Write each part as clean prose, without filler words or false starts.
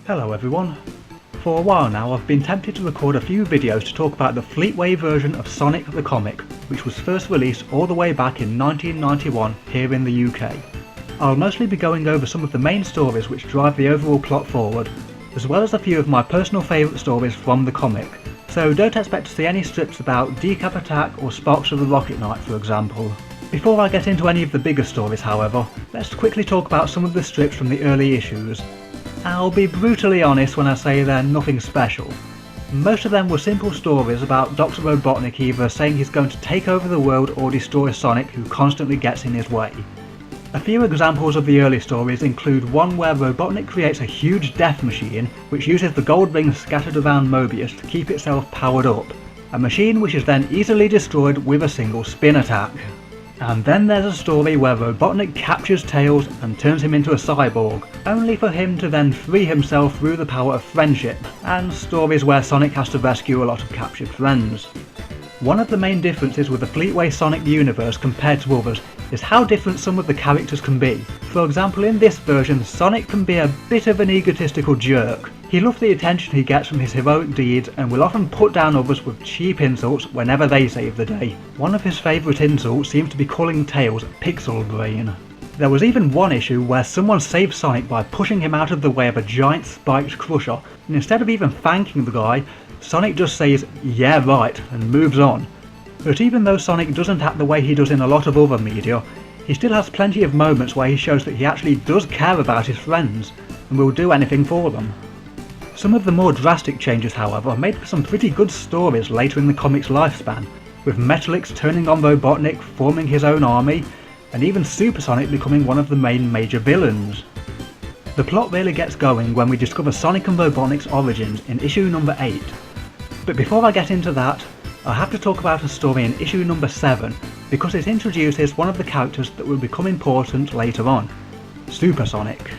Hello everyone. For a while now I've been tempted to record a few videos to talk about the Fleetway version of Sonic the Comic, which was first released all the way back in 1991 here in the UK. I'll mostly be going over some of the main stories which drive the overall plot forward, as well as a few of my personal favourite stories from the comic, so don't expect to see any strips about Decap Attack or Sparks of the Rocket Knight for example. Before I get into any of the bigger stories however, let's quickly talk about some of the strips from the early issues. I'll be brutally honest when I say they're nothing special. Most of them were simple stories about Dr. Robotnik either saying he's going to take over the world or destroy Sonic, who constantly gets in his way. A few examples of the early stories include one where Robotnik creates a huge death machine which uses the gold rings scattered around Mobius to keep itself powered up, a machine which is then easily destroyed with a single spin attack. And then there's a story where Robotnik captures Tails and turns him into a cyborg, only for him to then free himself through the power of friendship, and stories where Sonic has to rescue a lot of captured friends. One of the main differences with the Fleetway Sonic universe compared to others is how different some of the characters can be. For example, in this version, Sonic can be a bit of an egotistical jerk. He loves the attention he gets from his heroic deeds and will often put down others with cheap insults whenever they save the day. One of his favourite insults seems to be calling Tails Pixel Brain. There was even one issue where someone saved Sonic by pushing him out of the way of a giant spiked crusher, and instead of even thanking the guy, Sonic just says "yeah right" and moves on. But even though Sonic doesn't act the way he does in a lot of other media, he still has plenty of moments where he shows that he actually does care about his friends and will do anything for them. Some of the more drastic changes however made for some pretty good stories later in the comic's lifespan, with Metalix turning on Robotnik, forming his own army, and even Super Sonic becoming one of the main major villains. The plot really gets going when we discover Sonic and Robotnik's origins in issue number 8. But before I get into that, I have to talk about a story in issue number 7, because it introduces one of the characters that will become important later on, Super Sonic.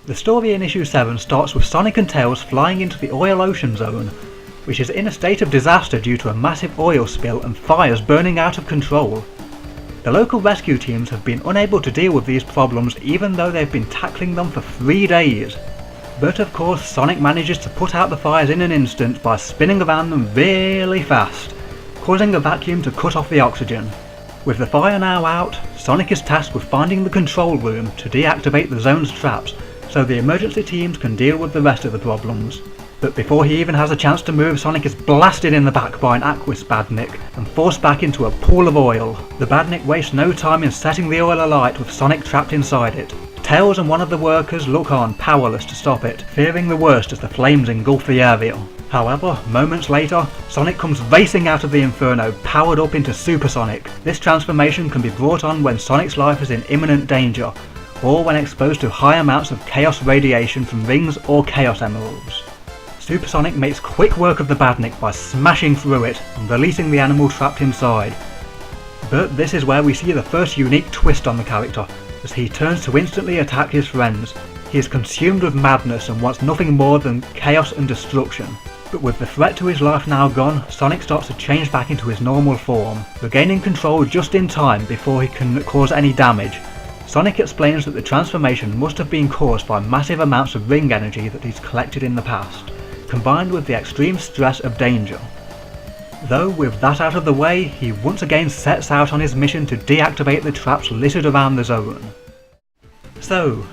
The story in issue 7 starts with Sonic and Tails flying into the Oil Ocean Zone, which is in a state of disaster due to a massive oil spill and fires burning out of control. The local rescue teams have been unable to deal with these problems even though they've been tackling them for 3 days. But of course Sonic manages to put out the fires in an instant by spinning around them really fast, causing a vacuum to cut off the oxygen. With the fire now out, Sonic is tasked with finding the control room to deactivate the zone's traps so the emergency teams can deal with the rest of the problems. But before he even has a chance to move, Sonic is blasted in the back by an Aquis Badnik and forced back into a pool of oil. The Badnik wastes no time in setting the oil alight with Sonic trapped inside it. Tails and one of the workers look on, powerless to stop it, fearing the worst as the flames engulf the area. However, moments later, Sonic comes racing out of the inferno, powered up into Super Sonic. This transformation can be brought on when Sonic's life is in imminent danger, or when exposed to high amounts of chaos radiation from rings or chaos emeralds. Super Sonic makes quick work of the Badnik by smashing through it and releasing the animal trapped inside. But this is where we see the first unique twist on the character, as he turns to instantly attack his friends. He is consumed with madness and wants nothing more than chaos and destruction. But with the threat to his life now gone, Sonic starts to change back into his normal form, regaining control just in time before he can cause any damage. Sonic explains that the transformation must have been caused by massive amounts of ring energy that he's collected in the past, combined with the extreme stress of danger. Though with that out of the way, he once again sets out on his mission to deactivate the traps littered around the zone. So,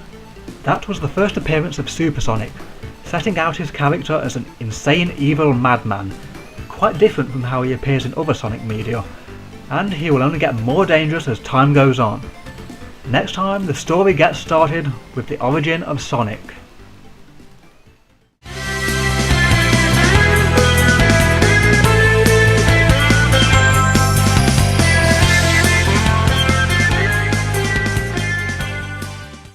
that was the first appearance of Super Sonic, setting out his character as an insane evil madman, quite different from how he appears in other Sonic media, and he will only get more dangerous as time goes on. Next time, the story gets started with the origin of Sonic.